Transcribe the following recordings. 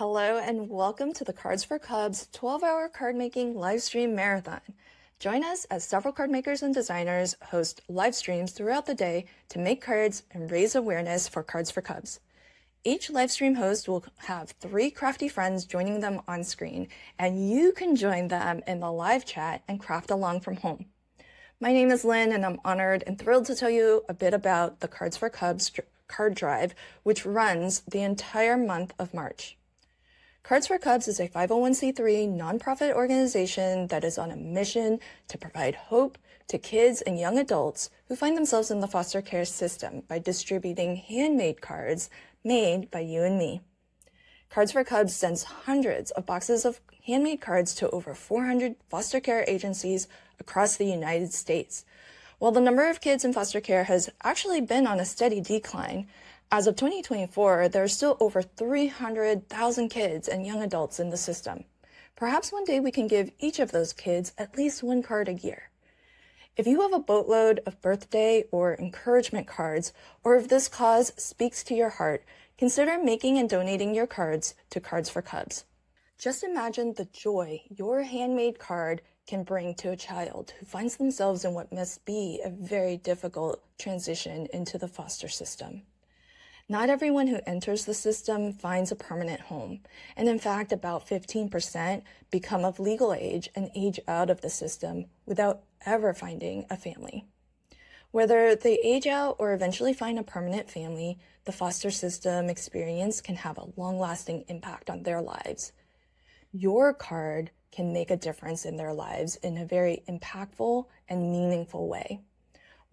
Hello and welcome to the Cards for Cubs 12-hour card making live stream marathon. Join us as several card makers and designers host live streams throughout the day to make cards and raise awareness for Cards for Cubs. Each live stream host will have 3 crafty friends joining them on screen, and you can join them in the live chat and craft along from home. My name is Lynn, and I'm honored and thrilled to tell you a bit about the Cards for Cubs card drive, which runs the entire month of March. Cards for Cubs is a 501c3 nonprofit organization that is on a mission to provide hope to kids and young adults who find themselves in the foster care system by distributing handmade cards made by you and me. Cards for Cubs sends hundreds of boxes of handmade cards to over 400 foster care agencies across the United States. While the number of kids in foster care has actually been on a steady decline, as of 2024, there are still over 300,000 kids and young adults in the system. Perhaps one day we can give each of those kids at least 1 card a year. If you have a boatload of birthday or encouragement cards, or if this cause speaks to your heart, consider making and donating your cards to Cards for Cubs. Just imagine the joy your handmade card can bring to a child who finds themselves in what must be a very difficult transition into the foster system. Not everyone who enters the system finds a permanent home, and in fact, about 15% become of legal age and age out of the system without ever finding a family. Whether they age out or eventually find a permanent family, the foster system experience can have a long-lasting impact on their lives. Your card can make a difference in their lives in a very impactful and meaningful way.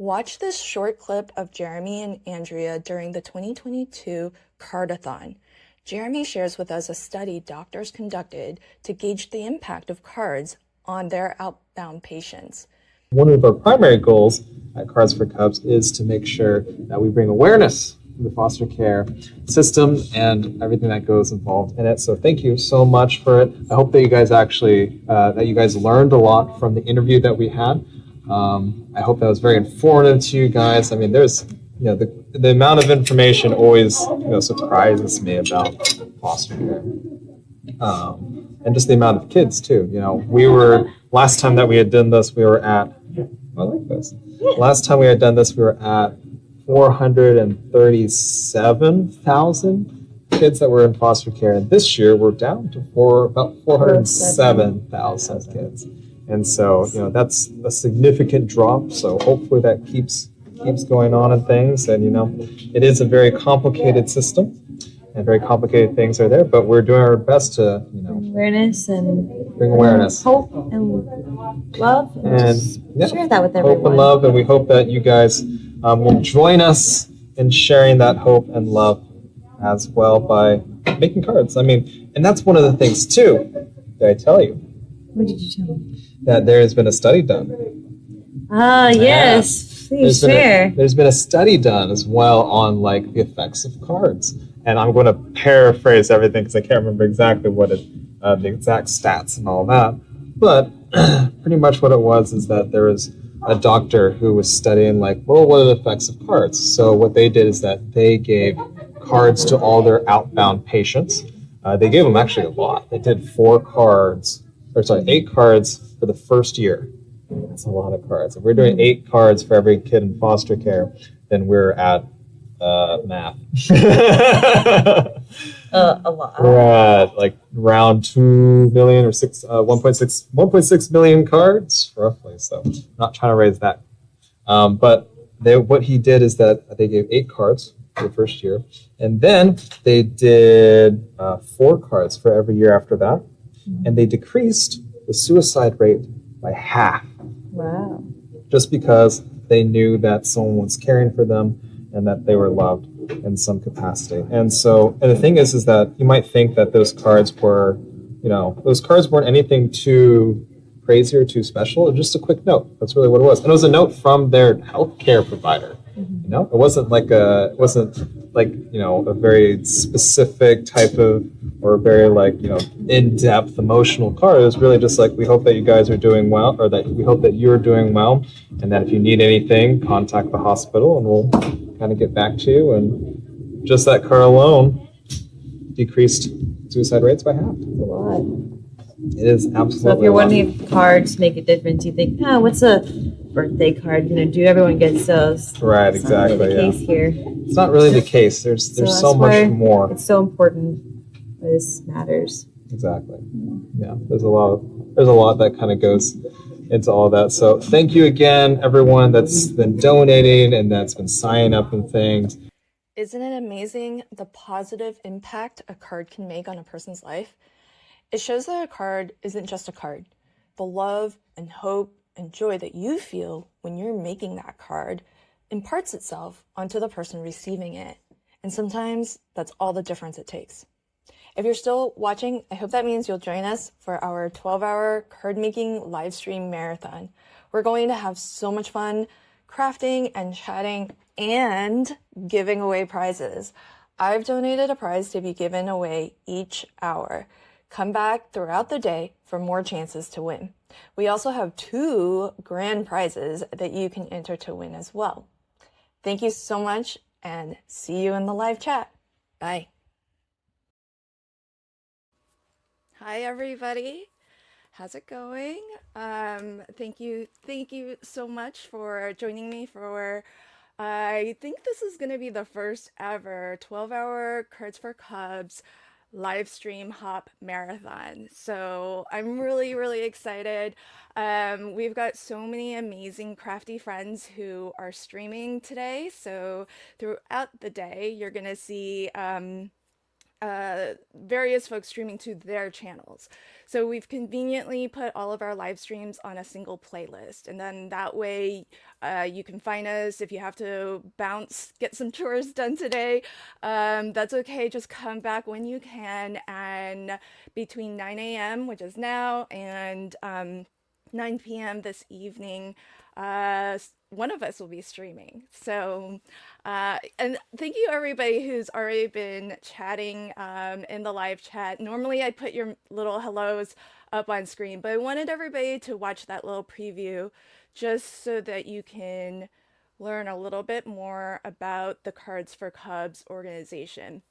Watch this short clip of Jeremy and Andrea during the 2022 Cardathon. Jeremy shares with us a study doctors conducted to gauge the impact of cards on their outbound patients. One of our primary goals at Cards for Cubs is to make sure that we bring awareness to the foster care system and everything that goes involved in it. So thank you so much for it. I hope that you guys learned a lot from the interview that we had. I hope that was very informative to you guys. I mean, there's, the amount of information always, surprises me about foster care. And just the amount of kids too. Last time that we had done this, we were at, I like this. Last time we had done this, we were at 437,000 kids that were in foster care. And this year we're down to about 407,000 kids. And so, that's a significant drop. So hopefully that keeps going on and things. And, it is a very complicated system and very complicated things are there, but we're doing our best to, awareness and bring awareness, hope and love, and share that with everyone. Hope and love, and we hope that you guys will join us in sharing that hope and love as well by making cards. I mean, and that's one of the things too, that I tell you. What did you tell me? That there has been a study done. Yes, please share. There's been a study done as well on the effects of cards. And I'm going to paraphrase everything because I can't remember exactly what the exact stats and all that. But pretty much what it was is that there was a doctor who was studying what are the effects of cards. So what they did is that they gave cards to all their outbound patients. They gave them actually a lot. They did 8 cards for the first year. That's a lot of cards. If we're doing 8 cards for every kid in foster care, then we're at math. A lot. We're at around 2 million or 1.6 million cards roughly. So not trying to raise that. But what he did is that they gave 8 cards for the first year, and then they did 4 cards for every year after that, and they decreased the suicide rate by half. Wow. Just because they knew that someone was caring for them and that they were loved in some capacity. And the thing is that you might think that those cards weren't anything too crazy or too special. Just a quick note. That's really what it was. And it was a note from their healthcare provider. Mm-hmm. It wasn't a very specific type of, or very in-depth emotional card. It was really just we hope that you guys are doing well, or that we hope that you're doing well, and that if you need anything, contact the hospital and we'll kind of get back to you. And just that card alone decreased suicide rates by half. That's a lot. It is absolutely. So if you're wondering if cards make a difference, you think, what's a birthday card gonna do? Everyone gets those. Right, It's not exactly. really the case here. It's not really the case. There's so much more. It's so important. This matters. Exactly. Yeah. There's a lot that kind of goes into all that. So thank you again, everyone that's been donating and that's been signing up and things. Isn't it amazing the positive impact a card can make on a person's life? It shows that a card isn't just a card. The love and hope and joy that you feel when you're making that card imparts itself onto the person receiving it. And sometimes that's all the difference it takes. If you're still watching, I hope that means you'll join us for our 12-hour card making live stream marathon. We're going to have so much fun crafting and chatting and giving away prizes. I've donated a prize to be given away each hour. Come back throughout the day for more chances to win. We also have 2 grand prizes that you can enter to win as well. Thank you so much and see you in the live chat. Bye. Hi, everybody. How's it going? Thank you so much for joining me for, I think this is going to be the first ever 12-hour Cards for Cubs live stream hop marathon. So I'm really, really excited. We've got so many amazing crafty friends who are streaming today. So throughout the day, you're going to see various folks streaming to their channels. So we've conveniently put all of our live streams on a single playlist, and then that way you can find us if you have to bounce, get some chores done today. That's okay, just come back when you can, and between 9 a.m., which is now, and 9 p.m. this evening, one of us will be streaming. So, and thank you everybody who's already been chatting in the live chat. Normally I put your little hellos up on screen, but I wanted everybody to watch that little preview just so that you can learn a little bit more about the Cards for Cubs organization.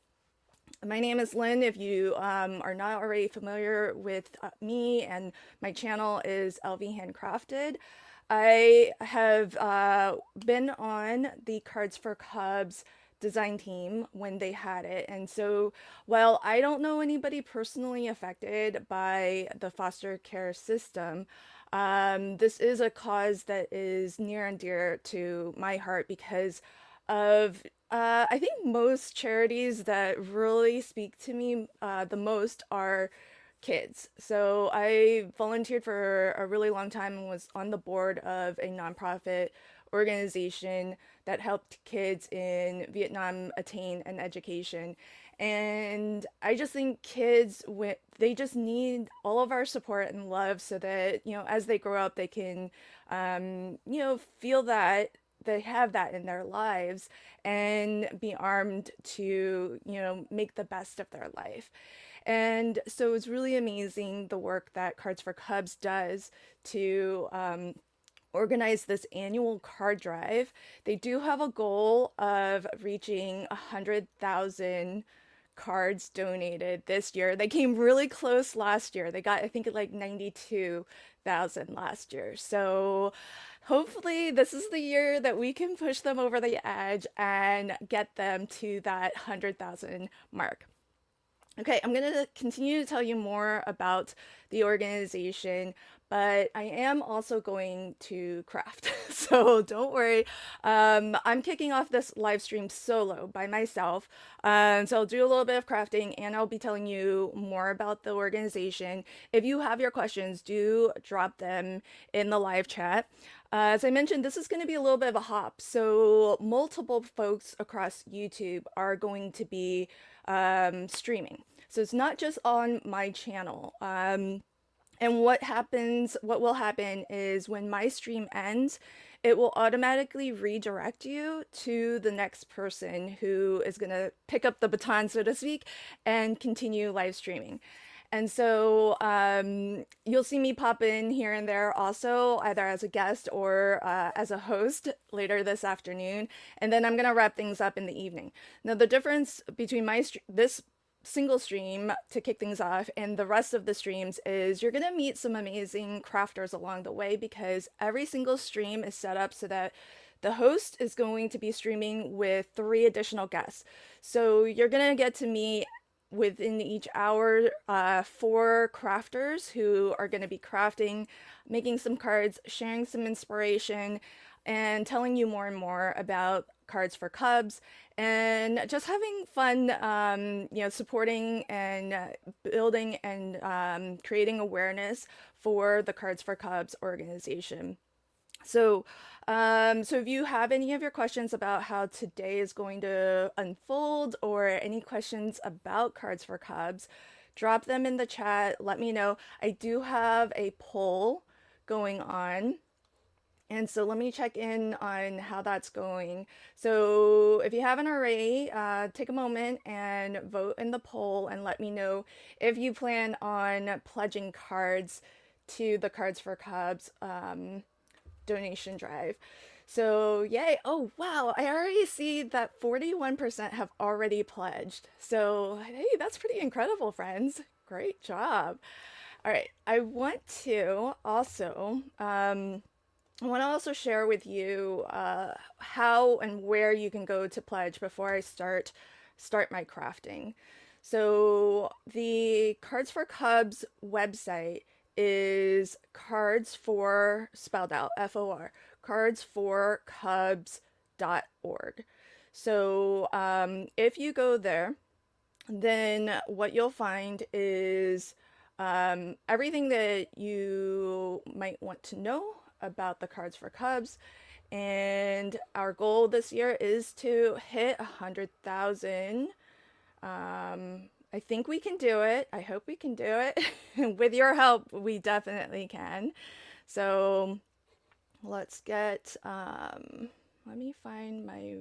My name is Lynn. If you are not already familiar with me, and my channel is LV Handcrafted. I have been on the Cards for Cubs design team when they had it. And so while I don't know anybody personally affected by the foster care system, this is a cause that is near and dear to my heart because of I think most charities that really speak to me the most are kids. So I volunteered for a really long time and was on the board of a nonprofit organization that helped kids in Vietnam attain an education. And I just think kids, they just need all of our support and love so that, as they grow up, they can, feel that they have that in their lives and be armed to, make the best of their life. And so it's really amazing the work that Cards for Cubs does to organize this annual card drive. They do have a goal of reaching 100,000 cards donated this year. They came really close last year. They got, I think, like 92,000 last year. So hopefully this is the year that we can push them over the edge and get them to that 100,000 mark. Okay, I'm going to continue to tell you more about the organization, but I am also going to craft. So don't worry. I'm kicking off this live stream solo by myself. So I'll do a little bit of crafting and I'll be telling you more about the organization. If you have your questions, do drop them in the live chat. As I mentioned, this is going to be a little bit of a hop. So multiple folks across YouTube are going to be streaming. So it's not just on my channel. And what will happen is when my stream ends, it will automatically redirect you to the next person who is going to pick up the baton, so to speak, and continue live streaming. And so you'll see me pop in here and there also, either as a guest or as a host later this afternoon. And then I'm going to wrap things up in the evening. Now, the difference between this single stream to kick things off, and the rest of the streams is you're gonna meet some amazing crafters along the way, because every single stream is set up so that the host is going to be streaming with 3 additional guests. So you're gonna get to meet within each hour 4 crafters who are going to be crafting, making some cards, sharing some inspiration, and telling you more and more about cards for cubs, and just having fun, supporting and building and creating awareness for the Cards for Cubs organization. So, so if you have any of your questions about how today is going to unfold, or any questions about Cards for Cubs, drop them in the chat. Let me know. I do have a poll going on. And so let me check in on how that's going. So if you haven't already, take a moment and vote in the poll and let me know if you plan on pledging cards to the Cards for Cubs donation drive. So yay. Oh wow, I already see that 41% have already pledged. So hey, that's pretty incredible, friends. Great job. All right, I want to also share with you how and where you can go to pledge before I start my crafting. So the Cards for Cubs website is cards for, spelled out FOR, cardsforcubs.org. So if you go there, then what you'll find is everything that you might want to know about the Cards for Cubs. And our goal this year is to hit 100,000. I think we can do it. I hope we can do it. With your help, we definitely can. So let's get, let me find my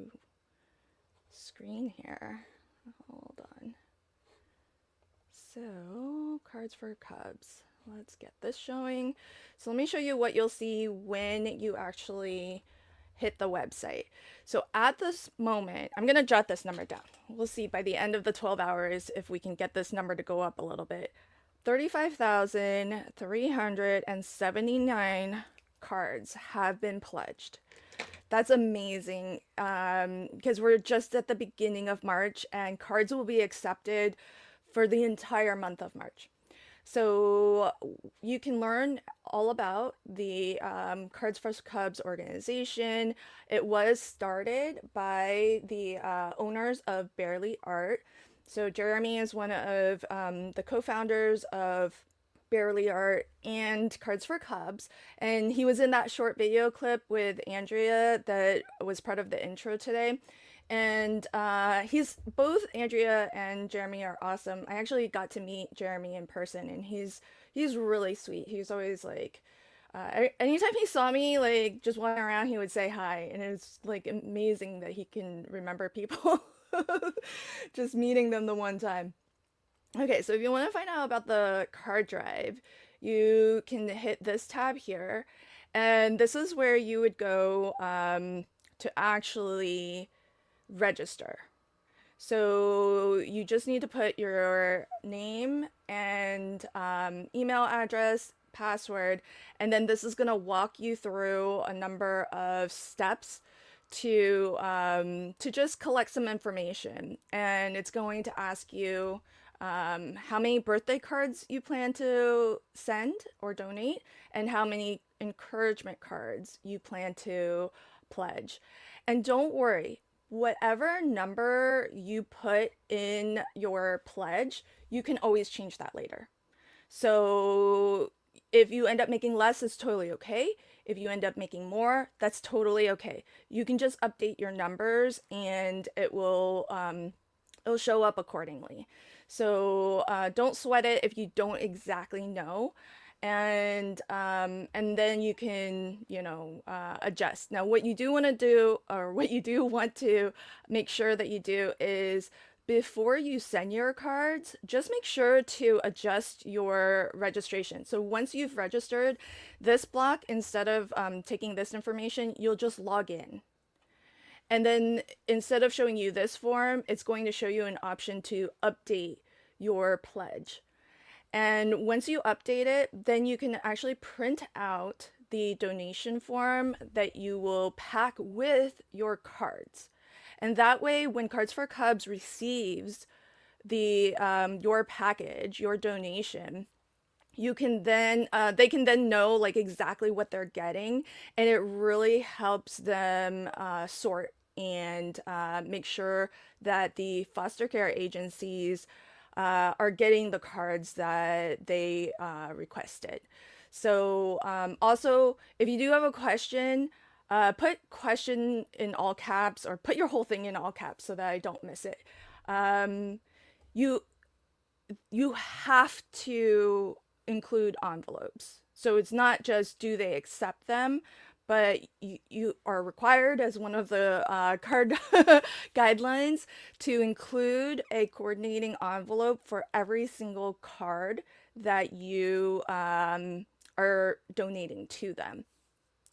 screen here. Hold on. So, Cards for Cubs. Let's get this showing. So let me show you what you'll see when you actually hit the website. So at this moment, I'm going to jot this number down. We'll see by the end of the 12 hours if we can get this number to go up a little bit. 35,379 cards have been pledged. That's amazing, because we're just at the beginning of March, and cards will be accepted for the entire month of March. So you can learn all about the Cards for Cubs organization. It was started by the owners of Barely Art. So Jeremy is one of the co-founders of Barely Art and Cards for Cubs, and he was in that short video clip with Andrea that was part of the intro today. And both Andrea and Jeremy are awesome. I actually got to meet Jeremy in person, and he's really sweet. He was always like, anytime he saw me like just walking around, he would say hi, and it was like amazing that he can remember people. Just meeting them the one time. Okay, so if you want to find out about the card drive, you can hit this tab here, and this is where you would go to actually register. So you just need to put your name and email address, password, and then this is going to walk you through a number of steps to just collect some information. And it's going to ask you how many birthday cards you plan to send or donate, and how many encouragement cards you plan to pledge. And don't worry, whatever number you put in your pledge, you can always change that later. So if you end up making less, it's totally okay. If you end up making more, that's totally okay. You can just update your numbers, and it'll show up accordingly. So don't sweat it if you don't exactly know. And then you can, adjust. Now, what you do want to do, or what you do want to make sure that you do, is before you send your cards, just make sure to adjust your registration. So once you've registered this block, instead of taking this information, you'll just log in. And then instead of showing you this form, it's going to show you an option to update your pledge. And once you update it, then you can actually print out the donation form that you will pack with your cards. And that way, when Cards for Cubs receives your package, your donation, you can then they can then know like exactly what they're getting, and it really helps them sort and make sure that the foster care agencies are getting the cards that they requested. So also, if you do have a question, put question in all caps, or put your whole thing in all caps so that I don't miss it. Um, you you have to include envelopes. So it's not just do they accept them, but you are required as one of the card guidelines to include a coordinating envelope for every single card that you are donating to them.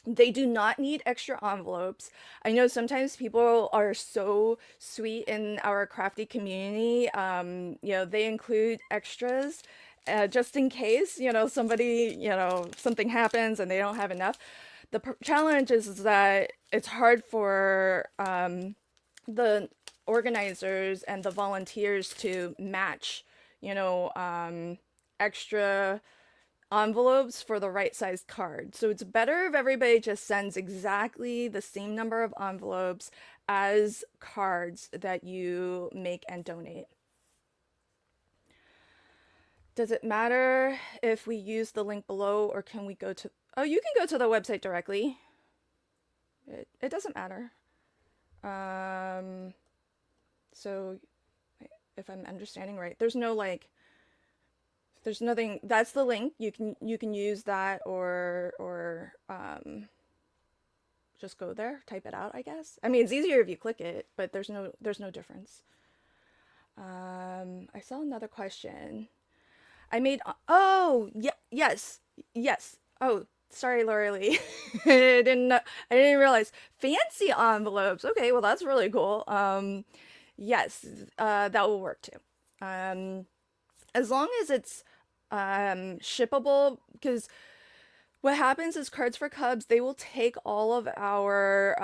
They do not need extra envelopes. I know sometimes people are so sweet in our crafty community. They include extras just in case, somebody, something happens and they don't have enough. The challenge is that it's hard for the organizers and the volunteers to match, extra envelopes for the right sized card. So it's better if everybody just sends exactly the same number of envelopes as cards that you make and donate. Does it matter if we use the link below, or can we go to... Oh, you can go to the website directly. It doesn't matter. So if I'm understanding right, there's nothing. That's the link. You can use that, or just go there, type it out, I guess. I mean, it's easier if you click it, but there's no difference. I saw another question. I made... Oh, yeah, yes. Oh, sorry, Laura Lee. I didn't realize. Fancy envelopes. Okay, well, that's really cool. Yes, that will work too. As long as it's shippable, because what happens is Cards for Cubs, they will take all of our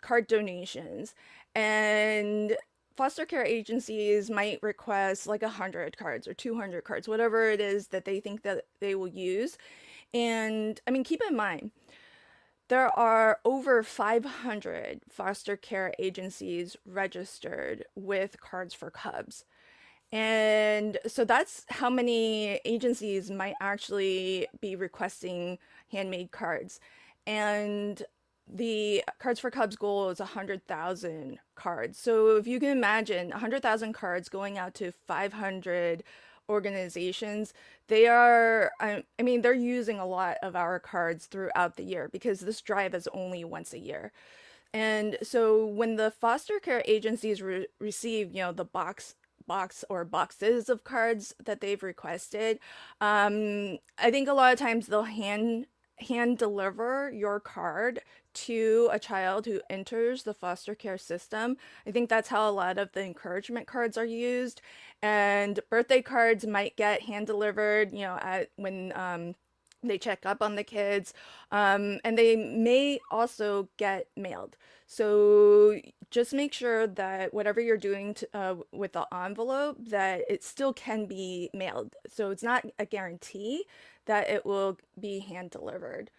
card donations, and foster care agencies might request like 100 cards or 200 cards, whatever it is that they think that they will use. And I mean, keep in mind, there are over 500 foster care agencies registered with Cards for Cubs. And so that's how many agencies might actually be requesting handmade cards. And the Cards for Cubs goal is 100,000 cards. So if you can imagine 100,000 cards going out to 500 organizations, I mean, they're using a lot of our cards throughout the year, because this drive is only once a year. And so when the foster care agencies receive, the box or boxes of cards that they've requested, I think a lot of times they'll hand deliver your card to a child who enters the foster care system. I think that's how a lot of the encouragement cards are used. And birthday cards might get hand delivered, when they check up on the kids, and they may also get mailed. So just make sure that whatever you're doing with the envelope, that it still can be mailed. So it's not a guarantee that it will be hand delivered.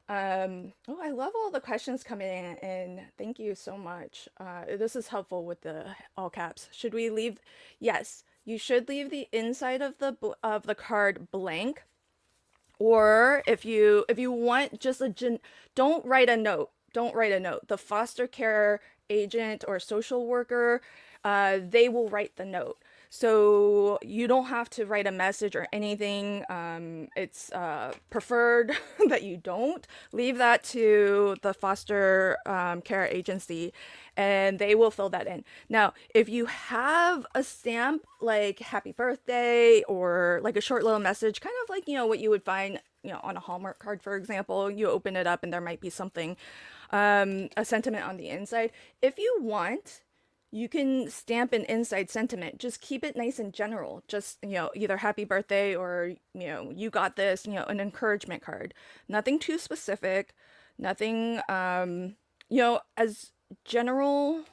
Oh, I love all the questions coming in, and thank you so much. This is helpful with the all caps. Should we leave? Yes, you should leave the inside of the card blank. Or if you want just don't write a note. Don't write a note. The foster care agent or social worker, they will write the note. So you don't have to write a message or anything. It's preferred that you don't. Leave that to the foster care agency, and they will fill that in. Now, if you have a stamp like happy birthday, or like a short little message, kind of like, what you would find, on a Hallmark card, for example, you open it up and there might be something, a sentiment on the inside. If you want, You can stamp an inside sentiment. Just keep it nice and general. Just, either happy birthday or, you got this, an encouragement card. Nothing too specific, nothing, as general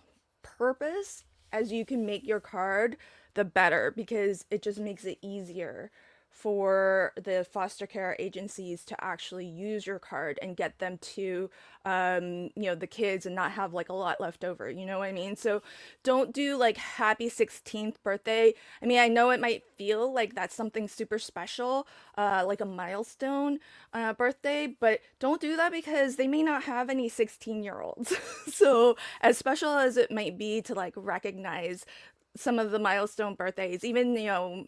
purpose as you can make your card, the better, because it just makes it easier for the foster care agencies to actually use your card and get them to the kids and not have like a lot left over, you know what I mean? So don't do like happy 16th birthday. I mean, I know it might feel like that's something super special, like a milestone birthday, but don't do that because they may not have any 16-year-olds. So as special as it might be to like recognize some of the milestone birthdays, even,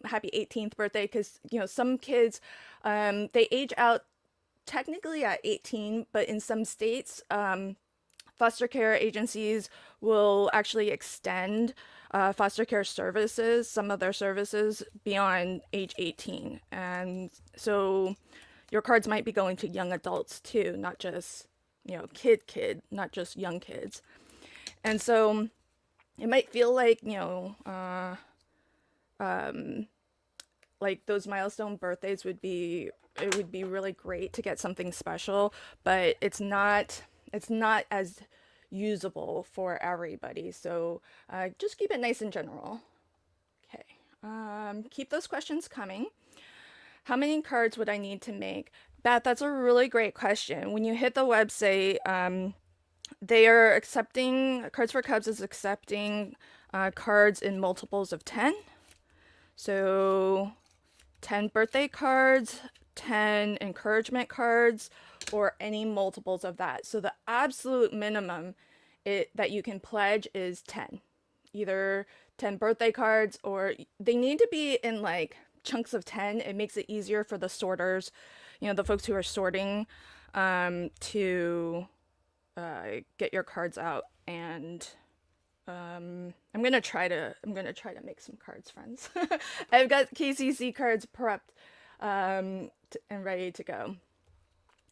happy 18th birthday, because, some kids, they age out technically at 18, but in some states, foster care agencies will actually extend foster care services, some of their services beyond age 18. And so your cards might be going to young adults too, not just, kid, not just young kids. And so it might feel like, like those milestone birthdays it would be really great to get something special, but it's not as usable for everybody. So just keep it nice and general. Okay. Keep those questions coming. How many cards would I need to make? Beth, that's a really great question. When you hit the website, they are accepting, Cards for Cubs is accepting cards in multiples of 10. So 10 birthday cards, 10 encouragement cards, or any multiples of that. So the absolute minimum that you can pledge is 10. Either 10 birthday cards, or they need to be in like chunks of 10. It makes it easier for the sorters, the folks who are sorting, to get your cards out. And I'm gonna try to make some cards, friends. I've got KCC cards prepped and ready to go.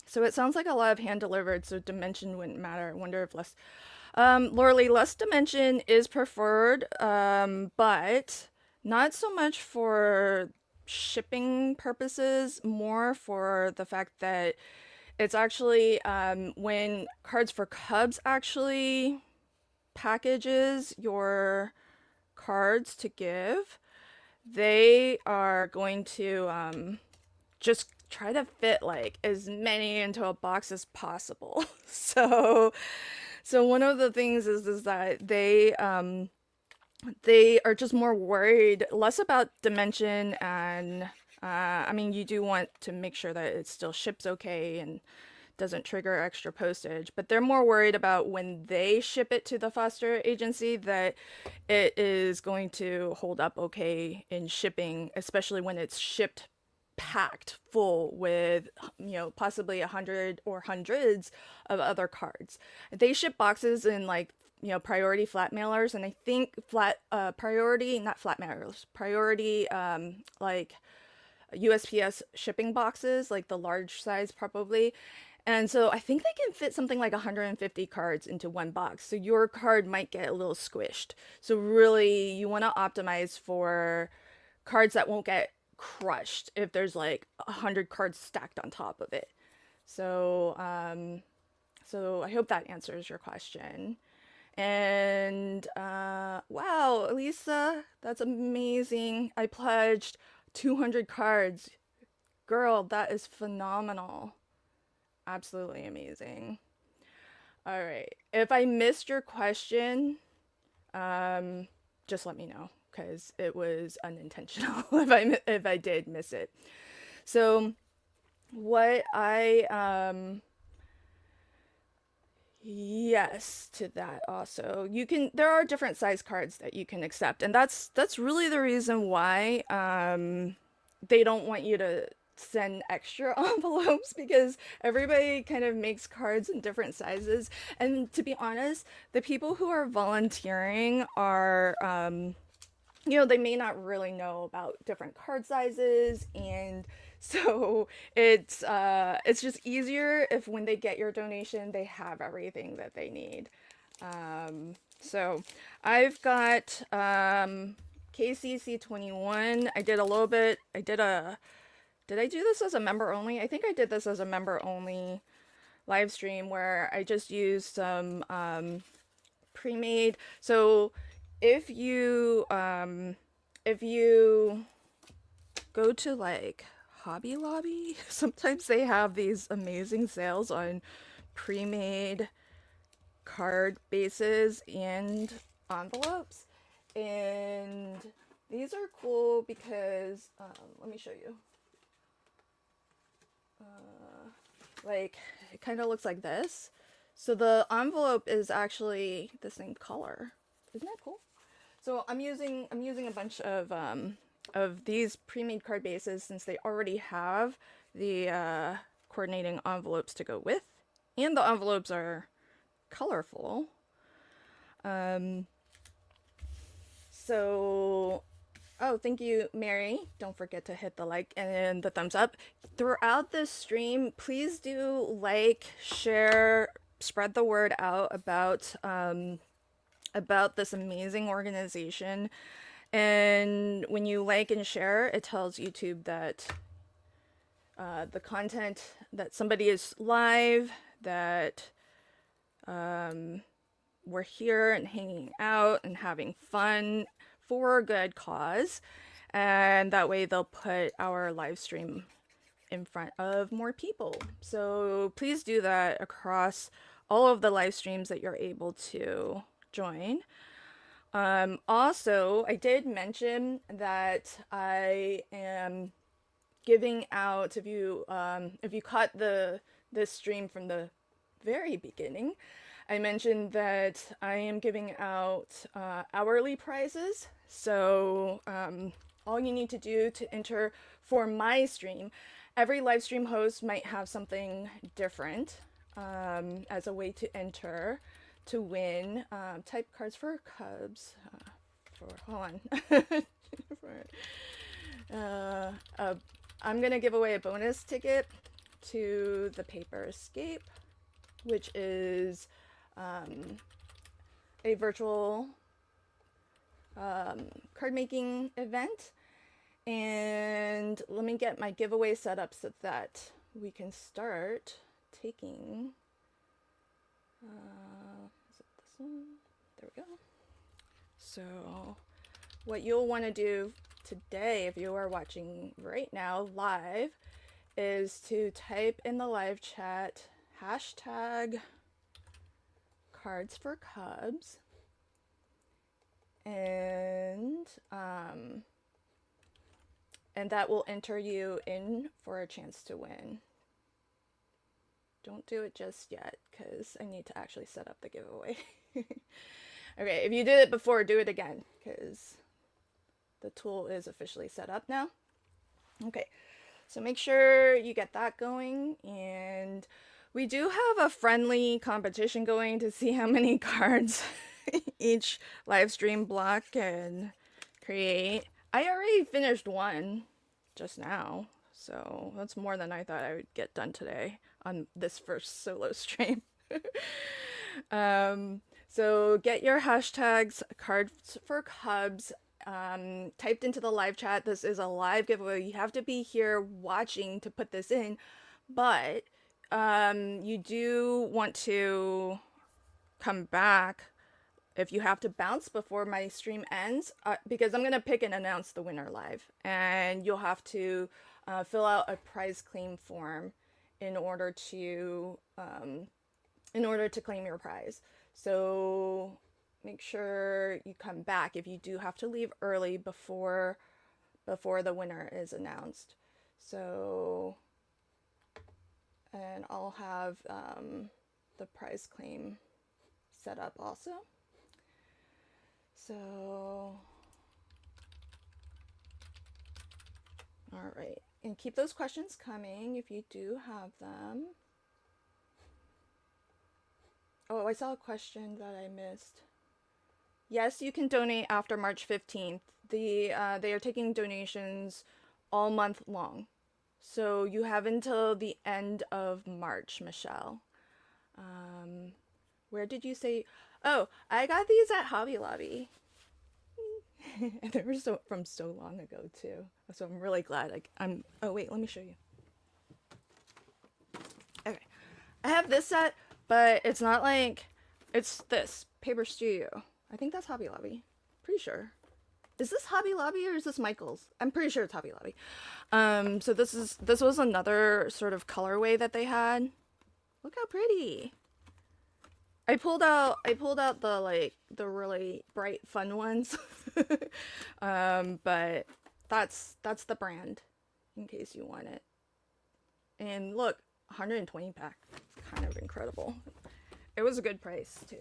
So it sounds like a lot of hand delivered, so dimension wouldn't matter. I wonder if less. Laura Lee, less dimension is preferred, but not so much for shipping purposes, more for the fact that it's actually when Cards for Cubs actually packages your cards to give, they are going to just try to fit like as many into a box as possible. So one of the things is that they are just more worried, less about dimension, and I mean, you do want to make sure that it still ships okay and doesn't trigger extra postage, but they're more worried about when they ship it to the foster agency that it is going to hold up okay in shipping, especially when it's shipped packed full with, possibly 100 or hundreds of other cards. They ship boxes in like, priority flat mailers, and I think priority, not flat mailers, priority, like USPS shipping boxes, like the large size probably. And so I think they can fit something like 150 cards into one box. So your card might get a little squished. So really, you want to optimize for cards that won't get crushed if there's like 100 cards stacked on top of it. So so I hope that answers your question. And wow, Elisa, that's amazing. I pledged 200 cards. Girl, that is phenomenal. Absolutely amazing. All right. If I missed your question, just let me know, because it was unintentional if I did miss it. So what yes to that also. There are different size cards that you can accept, and that's really the reason why they don't want you to send extra envelopes, because everybody kind of makes cards in different sizes. And to be honest, the people who are volunteering are they may not really know about different card sizes, and so it's just easier if when they get your donation they have everything that they need. So I've got KCC21. I did a little bit. Did I do this as a member only? I think I did this as a member only live stream where I just used some pre-made. So if you go to like Hobby Lobby, sometimes they have these amazing sales on pre-made card bases and envelopes, and these are cool because let me show you. Like it kind of looks like this. So the envelope is actually the same color. Isn't that cool? So I'm using a bunch of these pre-made card bases since they already have the coordinating envelopes to go with, and the envelopes are colorful. So, oh, thank you, Mary. Don't forget to hit the like and the thumbs up. Throughout this stream, please do like, share, spread the word out about this amazing organization. And when you like and share, it tells YouTube that the content, that somebody is live, that we're here and hanging out and having fun for a good cause. And that way they'll put our live stream in front of more people. So please do that across all of the live streams that you're able to join. Also, I did mention that I am giving out, if you caught this stream from the very beginning, I mentioned that I am giving out hourly prizes. So all you need to do to enter for my stream, every live stream host might have something different as a way to enter to win. Type Cards for Cubs. Hold on. I'm gonna give away a bonus ticket to the Paper Escape, which is a virtual card making event. And let me get my giveaway set up so that we can start taking is it this one? There we go. So what you'll want to do today, if you are watching right now live, is to type in the live chat hashtag Cards for Cubs, and that will enter you in for a chance to win. Don't do it just yet because I need to actually set up the giveaway. Okay, if you did it before, do it again because the tool is officially set up now. Okay, so make sure you get that going, and we do have a friendly competition going to see how many cards each live stream block can create. I already finished one just now, so that's more than I thought I would get done today on this first solo stream. So get your hashtags Cards for Cubs typed into the live chat. This is a live giveaway. You have to be here watching to put this in, but you do want to come back if you have to bounce before my stream ends, because I'm gonna pick and announce the winner live, and you'll have to fill out a prize claim form in order to claim your prize. So make sure you come back if you do have to leave early before the winner is announced. So, and I'll have the prize claim set up also. So, all right, and keep those questions coming if you do have them. Oh, I saw a question that I missed. Yes, you can donate after March 15th. They are taking donations all month long. So you have until the end of March, Michelle. Where did you say? Oh, I got these at Hobby Lobby. And they were from so long ago too. So I'm really glad. I'm. Oh wait, let me show you. Okay, I have this set, but it's not like it's this Paper Studio. I think that's Hobby Lobby. Pretty sure. Is this Hobby Lobby or is this Michael's? I'm pretty sure it's Hobby Lobby. So this was another sort of colorway that they had. Look how pretty. I pulled out the really bright fun ones. But that's the brand in case you want it. And look, 120 pack. It's kind of incredible. It was a good price too.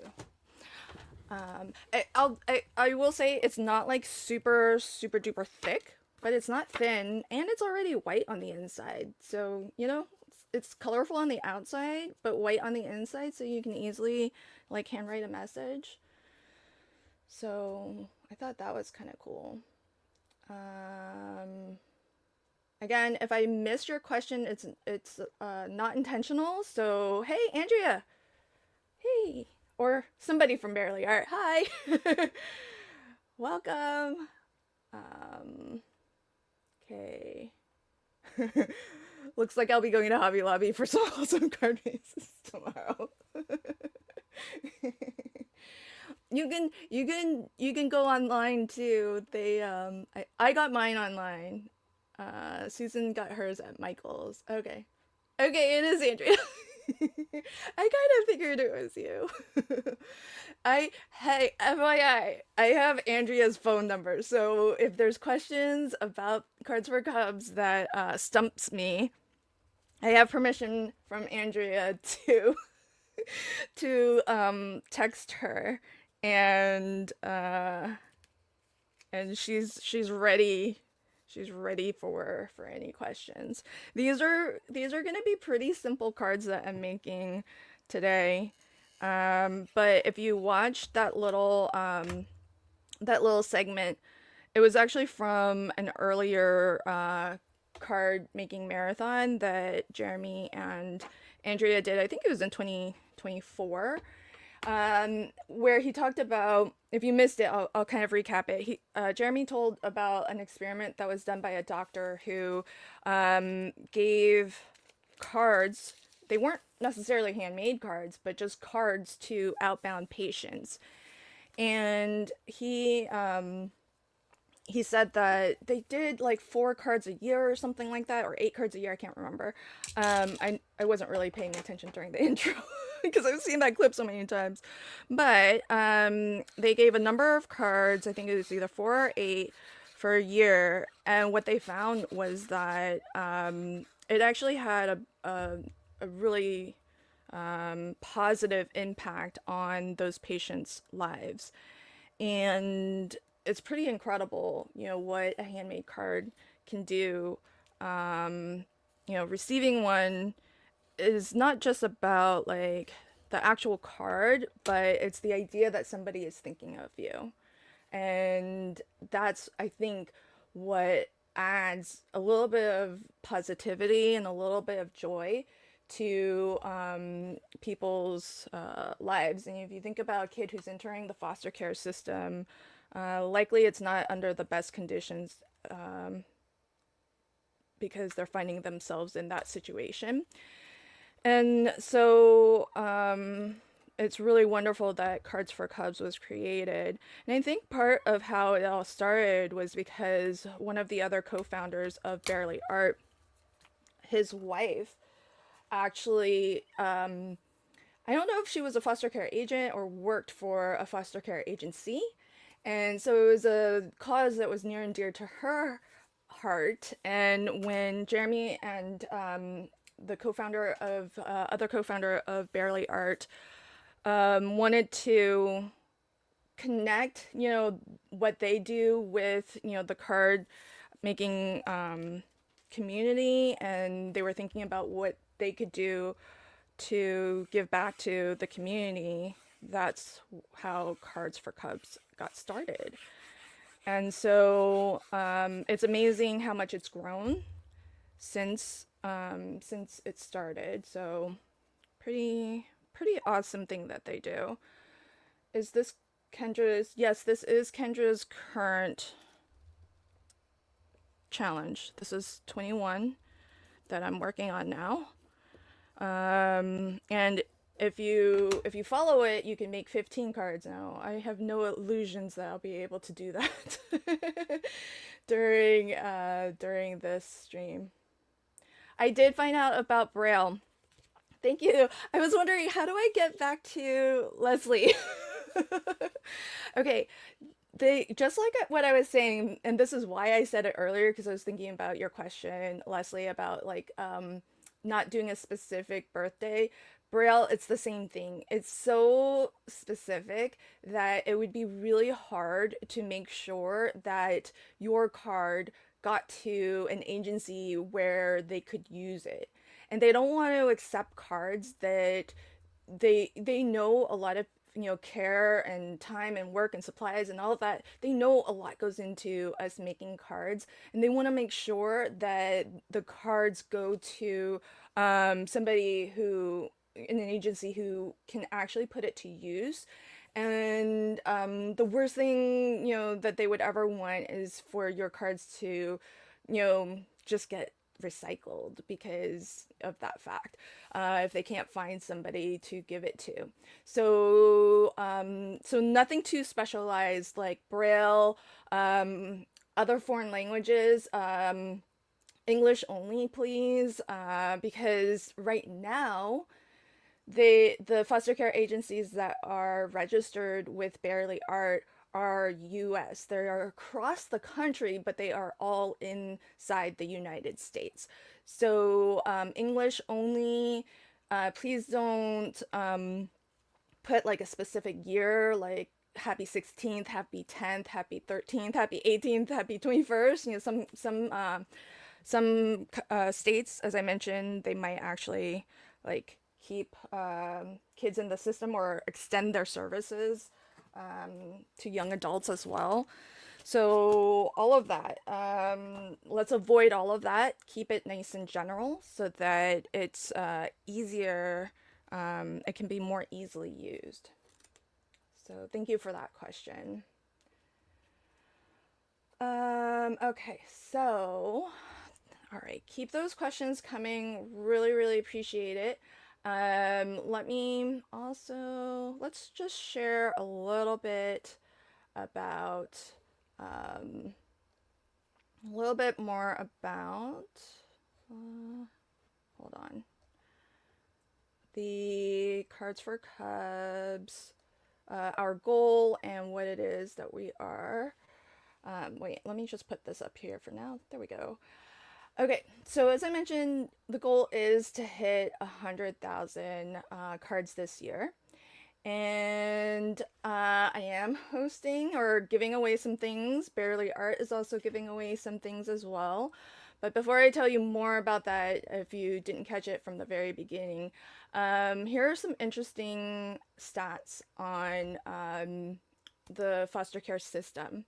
I will say it's not like super duper thick, but it's not thin, and it's already white on the inside. So you know, it's colorful on the outside, but white on the inside, so you can easily like handwrite a message. So I thought that was kind of cool. Um, Again, if I missed your question, it's not intentional. So hey, Andrea, hey, or somebody from Barely Art, hi, welcome. Okay. Looks like I'll be going to Hobby Lobby for some awesome card bases tomorrow. You can go online too. I got mine online. Susan got hers at Michael's. Okay. Okay, it is Andrea. I kind of figured it was you. Hey, FYI, I have Andrea's phone number, so if there's questions about Cards for Cubs that stumps me, I have permission from Andrea to text her, and she's ready. She's ready for any questions. These are gonna be pretty simple cards that I'm making today. But if you watch that little segment, it was actually from an earlier card making marathon that Jeremy and Andrea did. I think it was in 2024, where he talked about, if you missed it, I'll kind of recap it. Jeremy told about an experiment that was done by a doctor who gave cards. They weren't necessarily handmade cards, but just cards to outbound patients. And he said that they did like 4 cards a year or something like that, or 8 cards a year. I can't remember. I wasn't really paying attention during the intro because I've seen that clip so many times. But they gave a number of cards. I think it was either 4 or 8 for a year, and what they found was that it actually had a really positive impact on those patients' lives. And it's pretty incredible, you know, what a handmade card can do. Receiving one is not just about like the actual card, but it's the idea that somebody is thinking of you. And that's, I think, what adds a little bit of positivity and a little bit of joy to people's lives. And if you think about a kid who's entering the foster care system, likely it's not under the best conditions, because they're finding themselves in that situation. And so it's really wonderful that Cards for Cubs was created. And I think part of how it all started was because one of the other co-founders of Barely Art, his wife, actually, I don't know if she was a foster care agent or worked for a foster care agency. And so it was a cause that was near and dear to her heart. And when Jeremy and the other co-founder of Barely Art, wanted to connect, you know, what they do with, you know, the card making community, and they were thinking about what they could do to give back to the community. That's how Cards for Cubs got started. And so it's amazing how much it's grown since it started. So pretty awesome thing that they do. is this Kendra's? Yes, this is Kendra's current challenge. This is 21 that I'm working on now. And if you follow it, you can make 15 cards now. I have no illusions that I'll be able to do that during this stream. I did find out about Braille. Thank you. I was wondering, how do I get back to Leslie? Okay, they just like what I was saying, and this is why I said it earlier, because I was thinking about your question, Leslie, about like not doing a specific birthday. Braille, it's the same thing. It's so specific that it would be really hard to make sure that your card got to an agency where they could use it. And they don't want to accept cards that they know a lot of care and time and work and supplies and all of that. They know a lot goes into us making cards, and they want to make sure that the cards go to somebody who in an agency who can actually put it to use. And the worst thing that they would ever want is for your cards to just get recycled because of that fact, if they can't find somebody to give it to. So so nothing too specialized like Braille, other foreign languages, English only, please, because right now the foster care agencies that are registered with Barely Art are US. They are across the country, but they are all inside the United States. So English only. Please don't put like a specific year, like happy 16th, happy 10th, happy 13th, happy 18th, happy 21st. Some states, as I mentioned, they might actually like keep kids in the system or extend their services to young adults as well. So all of that, let's avoid all of that. Keep it nice and general so that it's easier. It can be more easily used. So thank you for that question. Okay, so all right, keep those questions coming. Really, really appreciate it. Let's just share a little bit about, a little bit more about, hold on, the Cards for Cubs, our goal and what it is that we are. Wait, let me just put this up here for now. There we go. Okay, so as I mentioned, the goal is to hit 100,000 cards this year. And I am hosting or giving away some things. Barely Art is also giving away some things as well. But before I tell you more about that, if you didn't catch it from the very beginning, here are some interesting stats on the foster care system.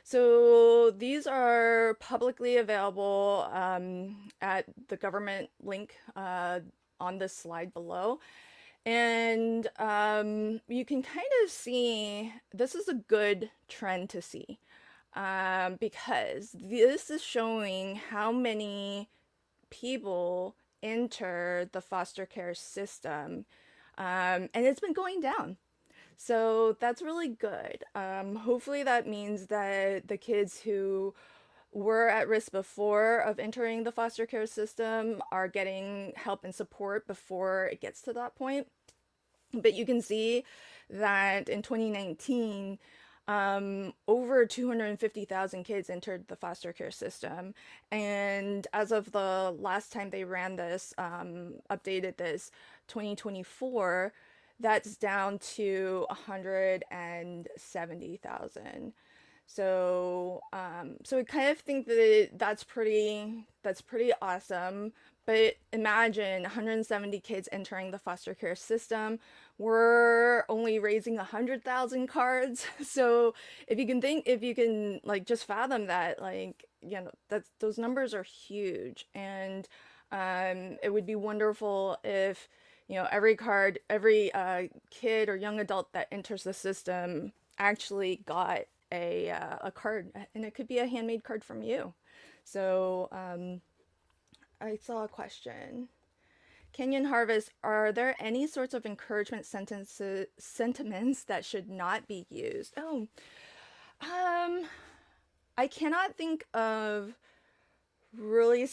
So these are publicly available at the government link on this slide below. And you can kind of see this is a good trend to see because this is showing how many people enter the foster care system, and it's been going down. So that's really good. Hopefully that means that the kids who were at risk before of entering the foster care system are getting help and support before it gets to that point. But you can see that in 2019, over 250,000 kids entered the foster care system. And as of the last time they ran this, updated this, 2024, that's down to 170,000. So so I kind of think that that's pretty awesome. But imagine 170 kids entering the foster care system. We're only raising 100,000 cards. So if you can like just fathom that, like, those numbers are huge. And it would be wonderful if every card, every kid or young adult that enters the system actually got a card, and it could be a handmade card from you. So I saw a question. Kenyon Harvest, are there any sorts of encouragement sentiments that should not be used? Oh, um, I cannot think of really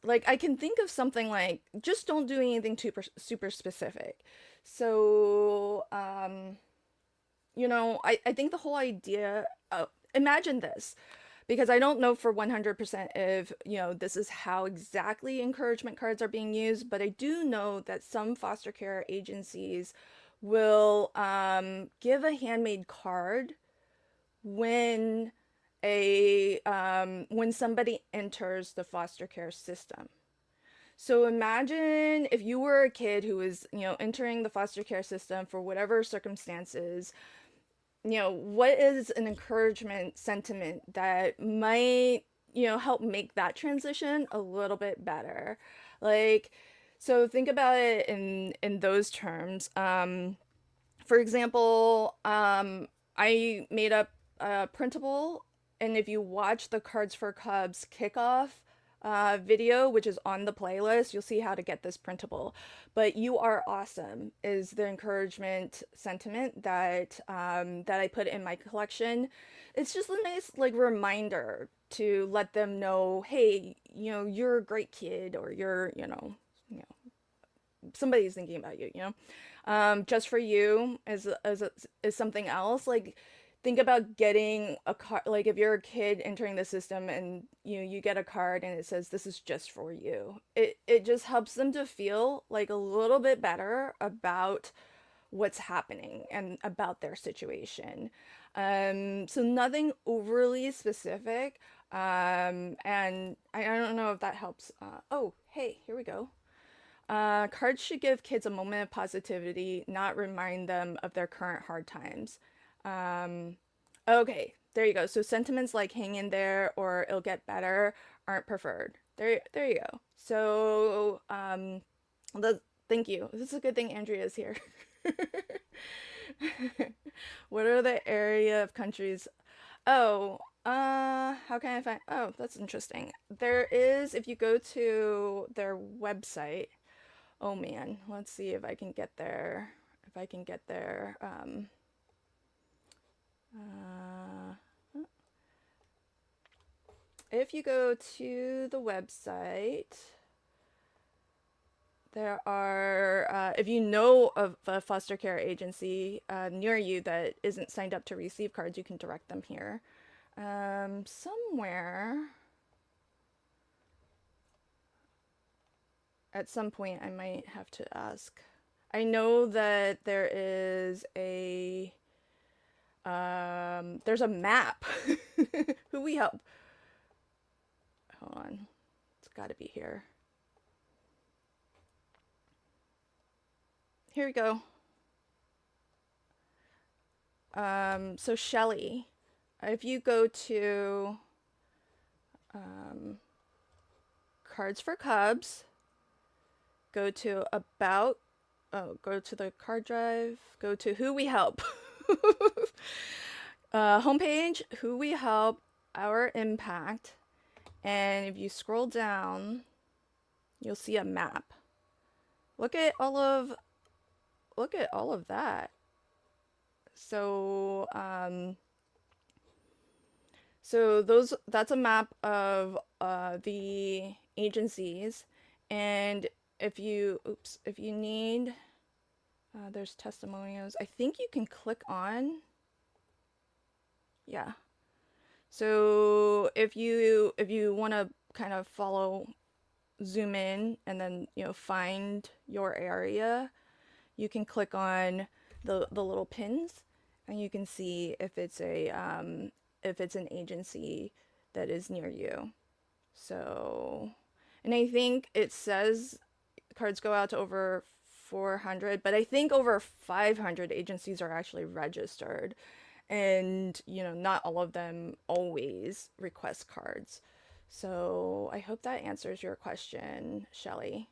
like I can think of something like just don't do anything super specific. So, I think the whole idea, imagine this, because I don't know for 100% if, this is how exactly encouragement cards are being used, but I do know that some foster care agencies will give a handmade card when when somebody enters the foster care system. So imagine if you were a kid who was, entering the foster care system for whatever circumstances, what is an encouragement sentiment that might, help make that transition a little bit better? Like, so think about it in those terms. For example, I made up a printable, and if you watch the Cards for Cubs kickoff video, which is on the playlist, you'll see how to get this printable. But "you are awesome" is the encouragement sentiment that I put in my collection. It's just a nice like reminder to let them know, hey, you're a great kid, or somebody's thinking about you. Just for you is something else. Like, think about getting a card. Like, if you're a kid entering the system and you get a card and it says this is just for you, it just helps them to feel like a little bit better about what's happening and about their situation. So nothing overly specific. And I don't know if that helps. Oh, hey, here we go. Cards should give kids a moment of positivity, not remind them of their current hard times. Um, okay, there you go. So sentiments like "hang in there" or "it'll get better" aren't preferred. There you go. So, thank you. This is a good thing Andrea's here. What are the area of countries? Oh, how can I find? Oh, that's interesting. There is, if you go to their website. Oh man, let's see if I can get there. If I can get there. Uh, if you go to the website, there are, if you know of a foster care agency near you that isn't signed up to receive cards, you can direct them here. Somewhere, at some point, I might have to ask. I know that there's a map. Who we help? Hold on. It's got to be here. Here we go. So Shelly, if you go to Cards for Cubs, go to About, go to the card drive, go to Who We Help. Homepage, Who We Help, Our Impact, and if you scroll down, you'll see a map. Look at all of that. So that's a map of the agencies, and if you need, there's testimonials. I think you can click on. Yeah. So if you want to kind of zoom in, and then find your area, you can click on the little pins, and you can see if it's an agency that is near you. So, and I think it says cards go out to over 400, but I think over 500 agencies are actually registered, and not all of them always request cards. So I hope that answers your question, Shelly.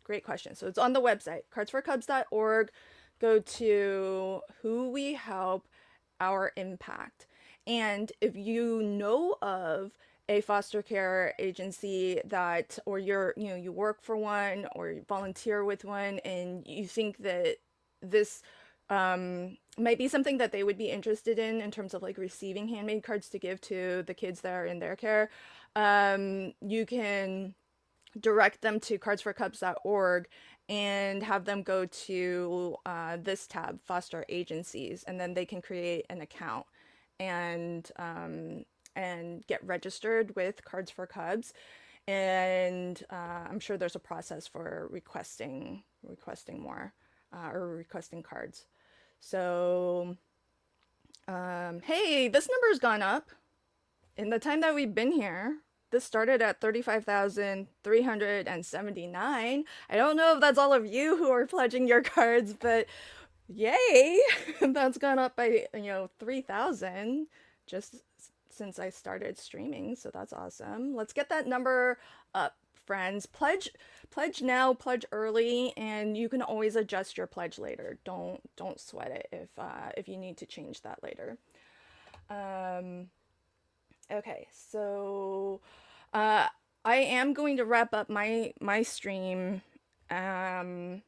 Great question. So it's on the website, cardsforcubs.org. Go to who we help, our impact. And if you know of a foster care agency that, or you work for one or you volunteer with one, and you think that this might be something that they would be interested in terms of like receiving handmade cards to give to the kids that are in their care, you can direct them to cardsforcubs.org and have them go to this tab, foster agencies, and then they can create an account and get registered with Cards for Cubs. And I'm sure there's a process for requesting more or requesting cards. So hey, this number's gone up in the time that we've been here. This started at 35,379. I don't know if that's all of you who are pledging your cards, but yay! That's gone up by 3,000 just since I started streaming, so that's awesome. Let's get that number up, friends. Pledge now, pledge early, and you can always adjust your pledge later. Don't sweat it if you need to change that later. Okay, so I am going to wrap up my stream at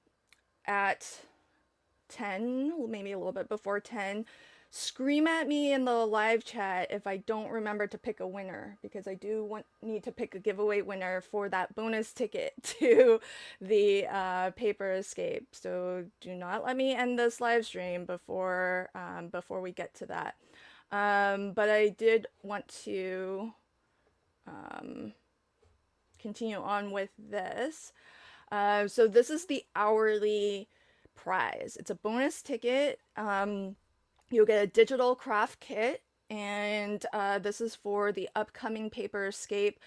10, maybe a little bit before 10. Scream at me in the live chat if I don't remember to pick a winner, because I do need to pick a giveaway winner for that bonus ticket to the Paper Escape. So do not let me end this live stream before we get to that. But I did want to continue on with this. So this is the hourly prize. It's a bonus ticket. You'll get a digital craft kit, and this is for the upcoming Paper Escape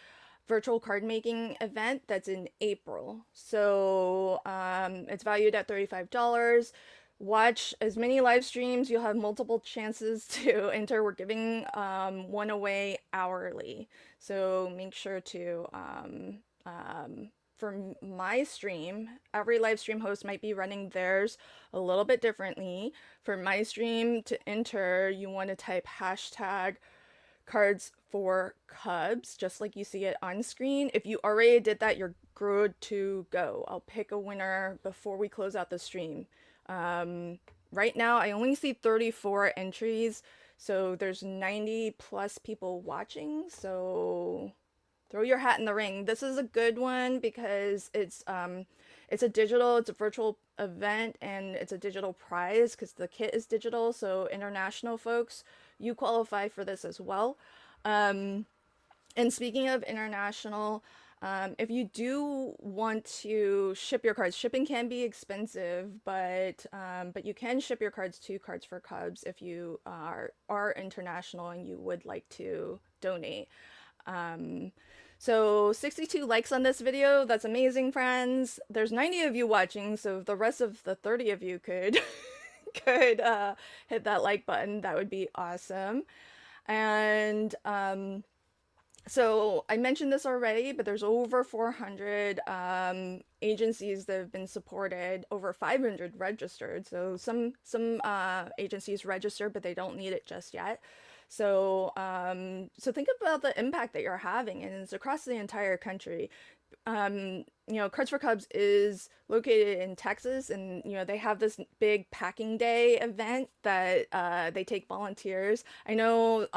virtual card making event that's in April. So it's valued at $35. Watch as many live streams. You'll have multiple chances to enter. We're giving one away hourly. So make sure to, for my stream, every live stream host might be running theirs a little bit differently. For my stream, to enter, you want to type hashtag cards for Cubs, just like you see it on screen. If you already did that, you're good to go. I'll pick a winner before we close out the stream. Right now I only see 34 entries, so there's 90 plus people watching, so throw your hat in the ring. This is a good one because it's a virtual event, and it's a digital prize because the kit is digital. So international folks, you qualify for this as well. And speaking of international, if you do want to ship your cards, shipping can be expensive, but you can ship your cards to Cards for Cubs if you are international and you would like to donate. So 62 likes on this video. That's amazing, friends. There's 90 of you watching, so if the rest of the 30 of you could hit that like button, that would be awesome. And so I mentioned this already, but there's over 400 agencies that have been supported, over 500 registered. So some agencies registered, but they don't need it just yet. So so think about the impact that you're having, and it's across the entire country. Cards for Cubs is located in Texas, and they have this big packing day event that they take volunteers. I know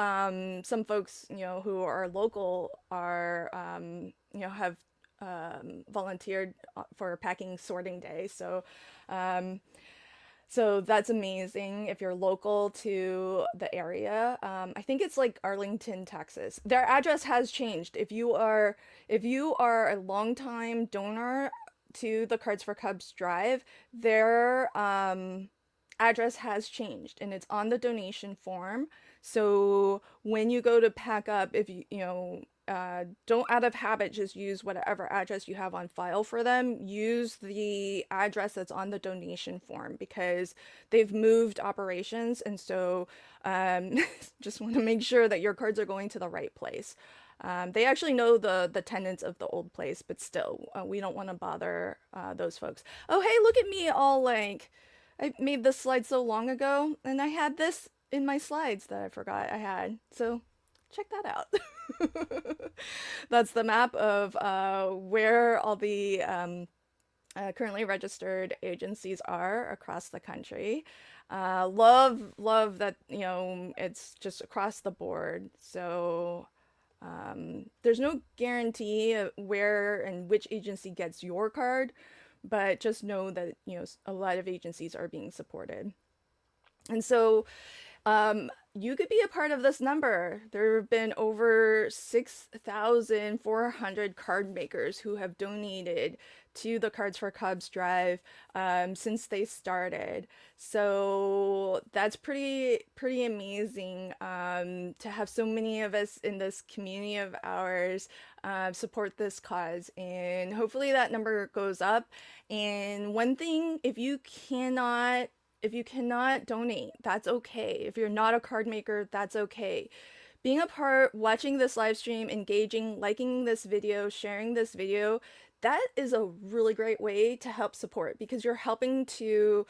some folks who are local are have volunteered for packing sorting day. So that's amazing if you're local to the area. I think it's like Arlington, Texas. Their address has changed. If you are a longtime donor to the Cards for Cubs drive, their address has changed, and it's on the donation form. So when you go to pack up, if don't out of habit just use whatever address you have on file for them. Use the address that's on the donation form because they've moved operations, and so just want to make sure that your cards are going to the right place. They actually know the tenants of the old place, but still, we don't want to bother those folks. Oh, hey, look at me, all like, I made this slide so long ago, and I had this in my slides that I forgot I had. So check that out. That's the map of where all the currently registered agencies are across the country. Love that, it's just across the board. So there's no guarantee of where and which agency gets your card, but just know that, a lot of agencies are being supported. And so you could be a part of this number. There have been over 6,400 card makers who have donated to the Cards for Cubs drive since they started. So that's pretty amazing to have so many of us in this community of ours support this cause. And hopefully that number goes up. And one thing, if you cannot donate, that's okay. If you're not a card maker, that's okay. Being a part, watching this live stream, engaging, liking this video, sharing this video, that is a really great way to help support because you're helping to,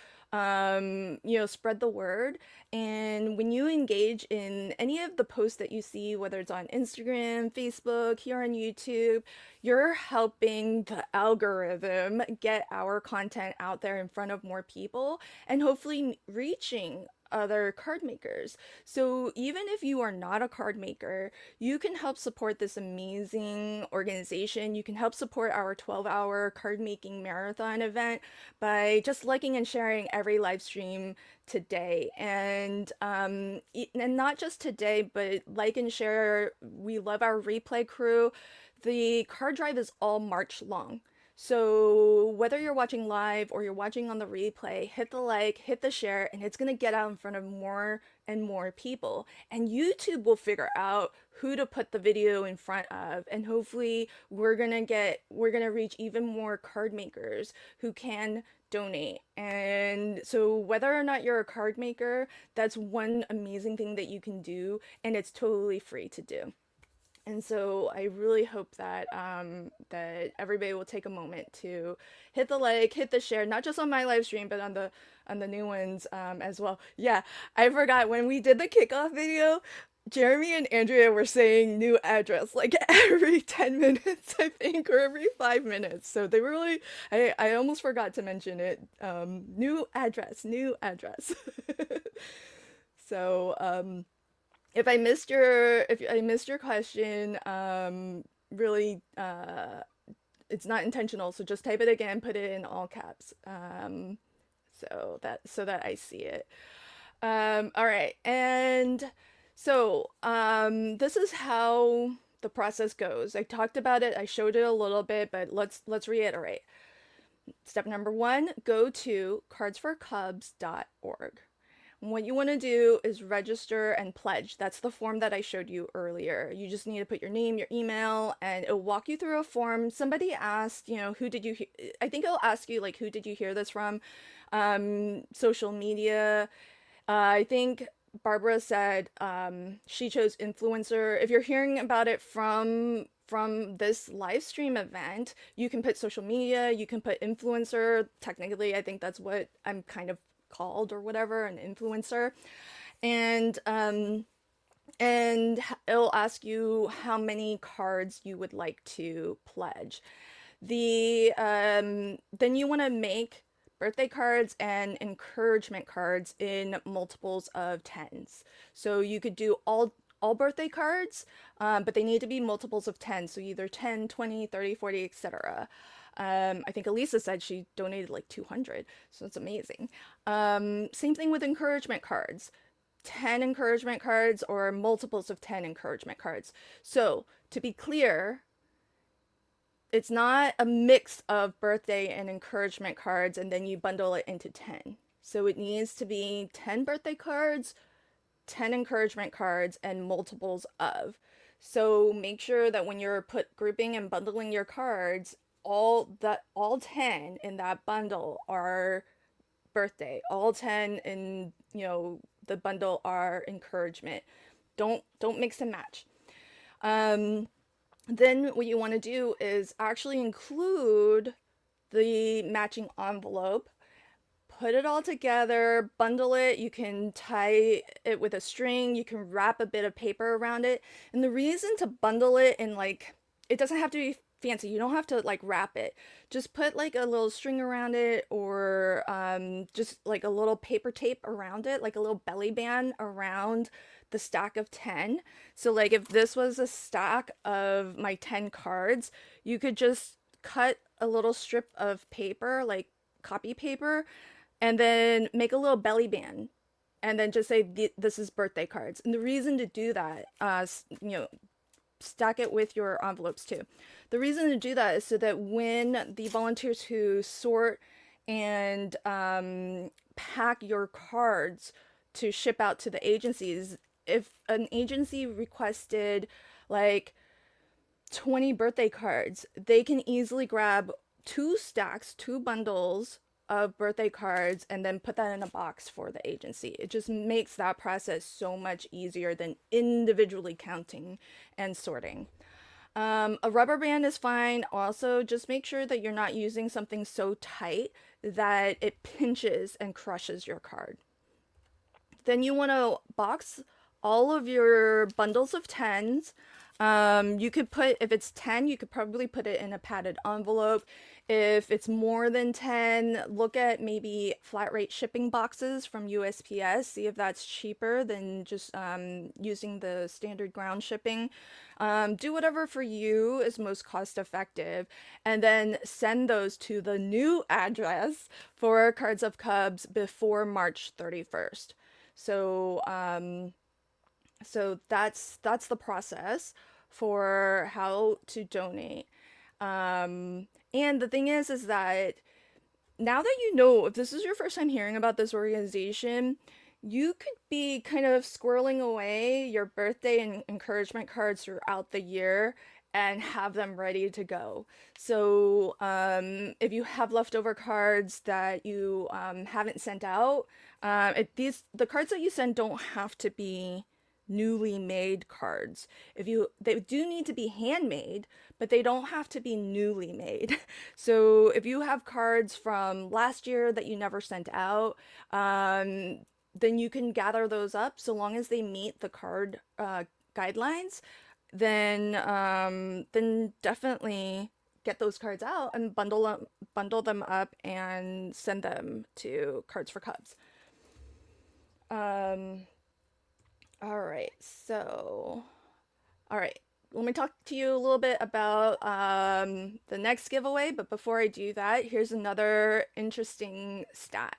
spread the word. And when you engage in any of the posts that you see, whether it's on Instagram, Facebook, here on YouTube, you're helping the algorithm get our content out there in front of more people and hopefully reaching other card makers. So even if you are not a card maker, you can help support this amazing organization. You can help support our 12-hour card making marathon event by just liking and sharing every live stream today. And not just today, but like and share. We love our replay crew. The card drive is all March long. So whether you're watching live or you're watching on the replay, hit the like, hit the share, and it's going to get out in front of more and more people. And YouTube will figure out who to put the video in front of. And hopefully we're going to reach even more card makers who can donate. And so whether or not you're a card maker, that's one amazing thing that you can do, and it's totally free to do. And so I really hope that that everybody will take a moment to hit the like, hit the share, not just on my live stream, but on the new ones as well. Yeah, I forgot when we did the kickoff video, Jeremy and Andrea were saying new address like every 10 minutes, I think, or every 5 minutes. So they were really, I almost forgot to mention it. New address, new address. So, if I missed your question, really, it's not intentional. So just type it again, put it in all caps, so that I see it. All right, and so this is how the process goes. I talked about it. I showed it a little bit, but let's reiterate. Step number one: go to cardsforcubs.org. What you want to do is register and pledge. That's the form that I showed you earlier. You just need to put your name, your email, and it'll walk you through a form. Somebody asked, who did you I think it'll ask you, like, who did you hear this from? Social media. I think Barbara said she chose influencer. If you're hearing about it from this live stream event, you can put social media, you can put influencer. Technically, I think that's what I'm kind of called or whatever, an influencer. And it'll ask you how many cards you would like to pledge. Then you want to make birthday cards and encouragement cards in multiples of tens. So you could do all birthday cards, but they need to be multiples of 10. So either 10, 20, 30, 40, etc. I think Elisa said she donated like 200, so it's amazing. Same thing with encouragement cards. 10 encouragement cards or multiples of 10 encouragement cards. So to be clear, it's not a mix of birthday and encouragement cards and then you bundle it into 10. So it needs to be 10 birthday cards, 10 encouragement cards, and multiples of. So make sure that when you're grouping and bundling your cards, all 10 in that bundle are birthday. All 10 in, the bundle are encouragement. Don't mix and match. Then what you want to do is actually include the matching envelope, put it all together, bundle it. You can tie it with a string, you can wrap a bit of paper around it. And the reason to bundle it in, like, it doesn't have to be fancy. You don't have to like wrap it. Just put like a little string around it, or just like a little paper tape around it, like a little belly band around the stack of 10. So like if this was a stack of my 10 cards, you could just cut a little strip of paper, like copy paper, and then make a little belly band, and then just say this is birthday cards. And the reason to do that, stack it with your envelopes too. The reason to do that is so that when the volunteers who sort and pack your cards to ship out to the agencies, if an agency requested like 20 birthday cards, they can easily grab two stacks, two bundles of birthday cards, and then put that in a box for the agency. It just makes that process so much easier than individually counting and sorting. A rubber band is fine. Also, just make sure that you're not using something so tight that it pinches and crushes your card. Then you want to box all of your bundles of tens. You could put, if it's 10, you could probably put it in a padded envelope. If it's more than 10, look at maybe flat rate shipping boxes from USPS. See if that's cheaper than just using the standard ground shipping. Do whatever for you is most cost effective, and then send those to the new address for Cards of Cubs before March 31st. So, so that's the process for how to donate. And the thing is that now that you know, if this is your first time hearing about this organization, you could be kind of squirreling away your birthday and encouragement cards throughout the year and have them ready to go. So if you have leftover cards that you haven't sent out, the cards that you send don't have to be newly made cards. If you They do need to be handmade, but they don't have to be newly made. So if you have cards from last year that you never sent out, then you can gather those up so long as they meet the card guidelines. Then definitely get those cards out and bundle them up and send them to Cards for Cubs. Um, all right, so all right, let me talk to you a little bit about the next giveaway. But before I do that, here's another interesting stat.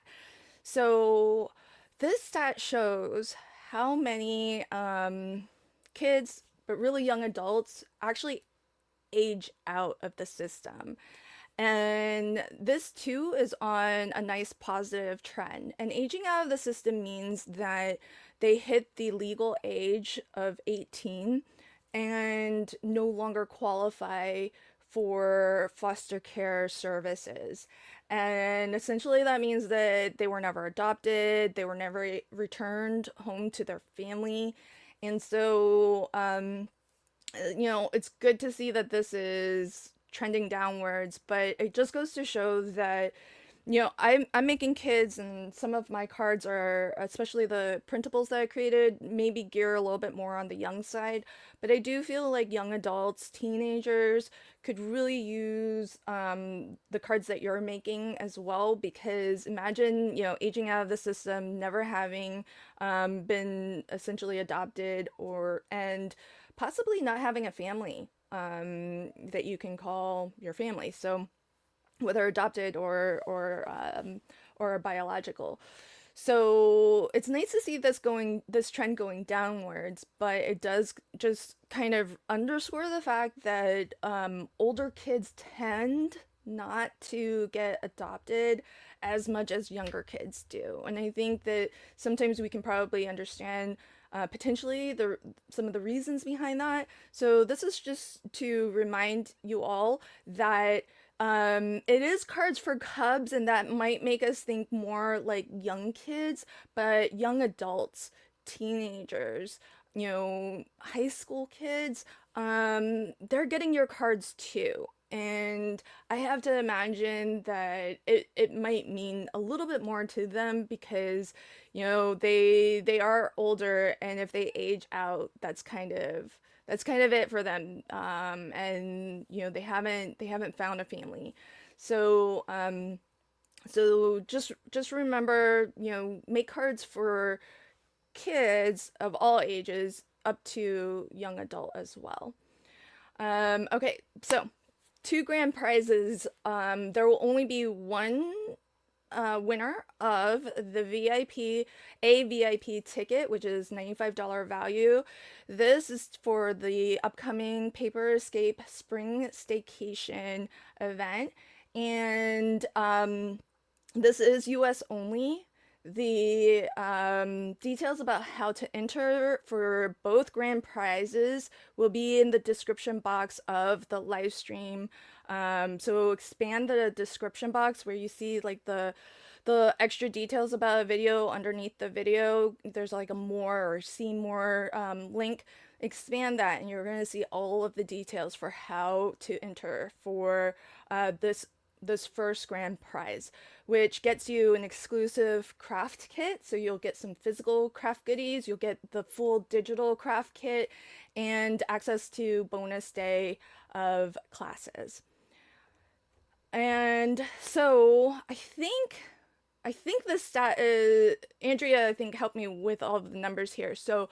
So this stat shows how many kids, but really young adults, actually age out of the system. And this too is on a nice positive trend. And aging out of the system means that they hit the legal age of 18 and no longer qualify for foster care services. And essentially, that means that they were never adopted, they were never returned home to their family. And so, it's good to see that this is trending downwards, but it just goes to show that I'm making kids, and some of my cards are, especially the printables that I created, maybe gear a little bit more on the young side. But I do feel like young adults, teenagers could really use the cards that you're making as well, because imagine, aging out of the system, never having been essentially adopted, or and possibly not having a family that you can call your family. So whether adopted or biological. So it's nice to see this trend going downwards, but it does just kind of underscore the fact that older kids tend not to get adopted as much as younger kids do. And I think that sometimes we can probably understand potentially some of the reasons behind that. So this is just to remind you all that it is Cards for Cubs, and that might make us think more like young kids, but young adults, teenagers, high school kids, they're getting your cards too. And I have to imagine that it might mean a little bit more to them because, they are older, and if they age out, that's kind of it for them. And they haven't found a family. So just remember, make cards for kids of all ages up to young adult as well. Okay, so two grand prizes. There will only be one winner of the VIP ticket, which is $95 value. This is for the upcoming Paper Escape Spring Staycation event. And this is US only. The details about how to enter for both grand prizes will be in the description box of the live stream. So expand the description box where you see like the extra details about a video underneath the video. There's like a more or see more link. Expand that, and you're going to see all of the details for how to enter for this first grand prize, which gets you an exclusive craft kit. So you'll get some physical craft goodies, you'll get the full digital craft kit, and access to bonus day of classes. And so I think the stat is, Andrea, I think, helped me with all of the numbers here. So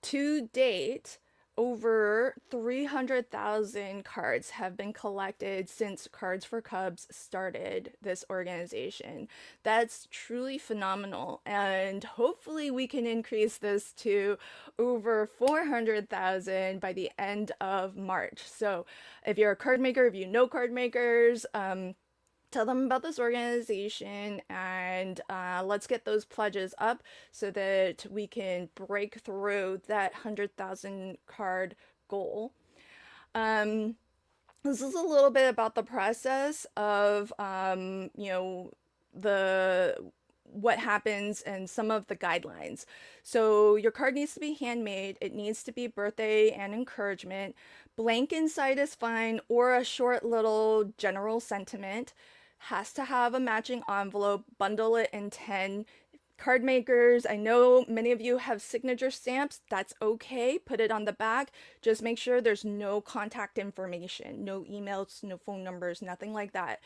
to date, over 300,000 cards have been collected since Cards for Cubs started this organization. That's truly phenomenal, and hopefully we can increase this to over 400,000 by the end of March. So if you're a card maker, if you know card makers, tell them about this organization, and let's get those pledges up so that we can break through that 100,000 card goal. This is a little bit about the process of the what happens and some of the guidelines. So your card needs to be handmade. It needs to be birthday and encouragement. Blank inside is fine, or a short little general sentiment. Has to have a matching envelope. Bundle it in 10. Card makers, I know many of you have signature stamps. That's okay. Put it on the back. Just make sure there's no contact information, no emails, no phone numbers, nothing like that.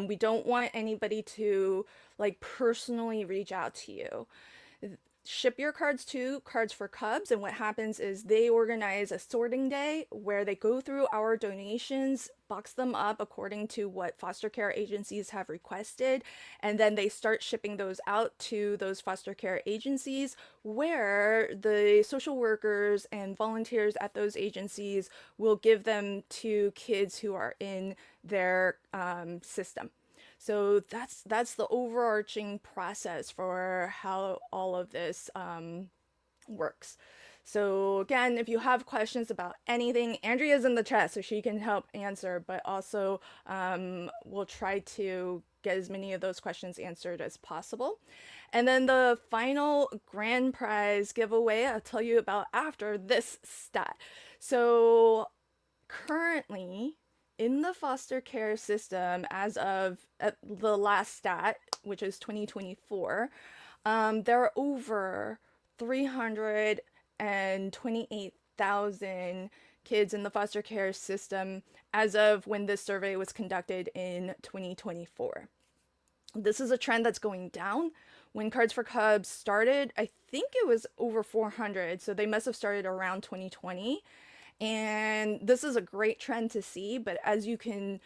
We don't want anybody to like personally reach out to you. Ship your cards to Cards for Cubs, and what happens is they organize a sorting day where they go through our donations, box them up according to what foster care agencies have requested, and then they start shipping those out to those foster care agencies, where the social workers and volunteers at those agencies will give them to kids who are in their system. So that's the overarching process for how all of this works. So again, if you have questions about anything, Andrea's in the chat, so she can help answer, but also we'll try to get as many of those questions answered as possible. And then the final grand prize giveaway I'll tell you about after this stat. So currently, in the foster care system, as of the last stat, which is 2024, there are over 328,000 kids in the foster care system as of when this survey was conducted in 2024. This is a trend that's going down. When Cards for Cubs started, I think it was over 400, so they must have started around 2020. And this is a great trend to see, but as you can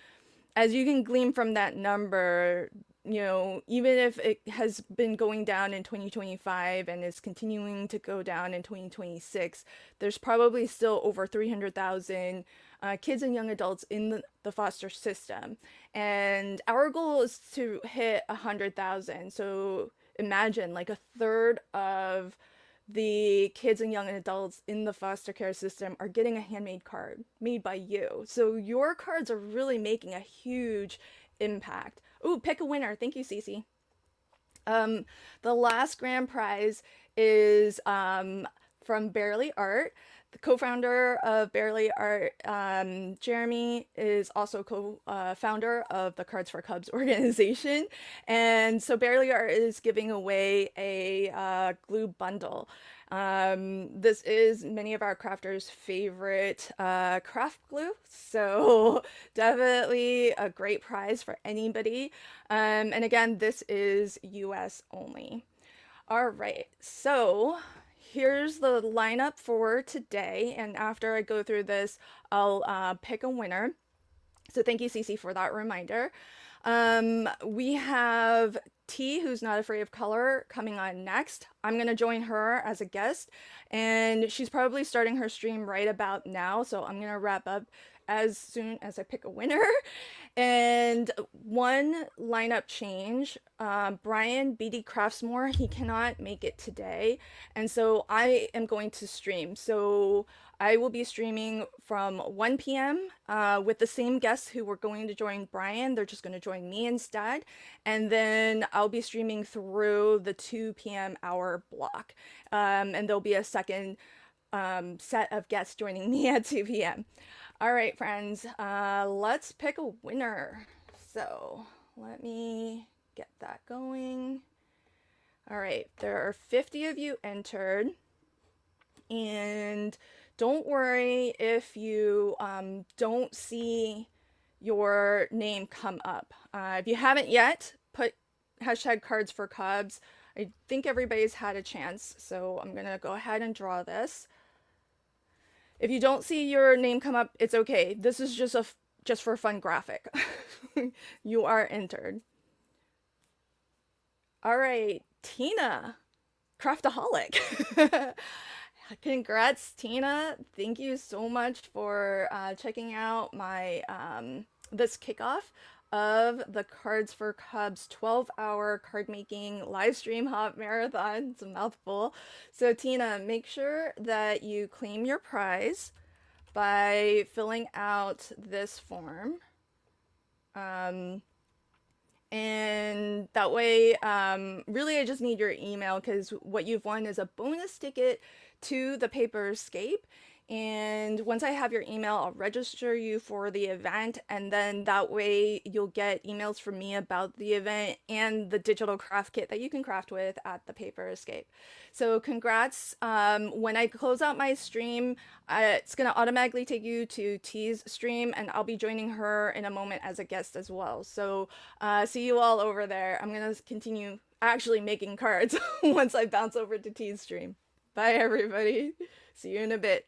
glean from that number, even if it has been going down in 2025 and is continuing to go down in 2026, there's probably still over 300,000 kids and young adults in the foster system. And our goal is to hit 100,000. So imagine like a third of the kids and young adults in the foster care system are getting a handmade card made by you. So your cards are really making a huge impact. Ooh, pick a winner. Thank you, Cece. The last grand prize is from Barely Art. The co-founder of Barely Art, Jeremy, is also co-founder of the Cards for Cubs organization. And so Barely Art is giving away a glue bundle. This is many of our crafters' favorite craft glue, so definitely a great prize for anybody. And again, this is US only. All right, so here's the lineup for today, and after I go through this, I'll pick a winner. So thank you, Cece, for that reminder. We have T, who's not afraid of color, coming on next. I'm going to join her as a guest, and she's probably starting her stream right about now, so I'm going to wrap up as soon as I pick a winner. And one lineup change, Brian BD Craftsmore, he cannot make it today, and so I am going to stream. So I will be streaming from 1 p.m. With the same guests who were going to join Brian. They're just going to join me instead. And then I'll be streaming through the 2 p.m. hour block. And there'll be a second set of guests joining me at 2 p.m. All right, friends, let's pick a winner. So let me get that going. All right, there are 50 of you entered. And don't worry if you don't see your name come up. If you haven't yet, put hashtag cards for Cubs. I think everybody's had a chance, so I'm gonna go ahead and draw this. If you don't see your name come up, it's okay. This is just for a fun graphic. You are entered. All right, Tina, craftaholic. Congrats, Tina. Thank you so much for checking out my this kickoff of the Cards for Cubs 12-hour card making live stream hop marathon. It's a mouthful. So Tina, make sure that you claim your prize by filling out this form. And that way, really I just need your email, because what you've won is a bonus ticket to the Paper Escape. And once I have your email, I'll register you for the event, and then that way you'll get emails from me about the event and the digital craft kit that you can craft with at the Paper Escape. So congrats. When I close out my stream, it's going to automatically take you to T's stream, and I'll be joining her in a moment as a guest as well. So see you all over there. I'm going to continue actually making cards once I bounce over to T's stream. Bye, everybody. See you in a bit.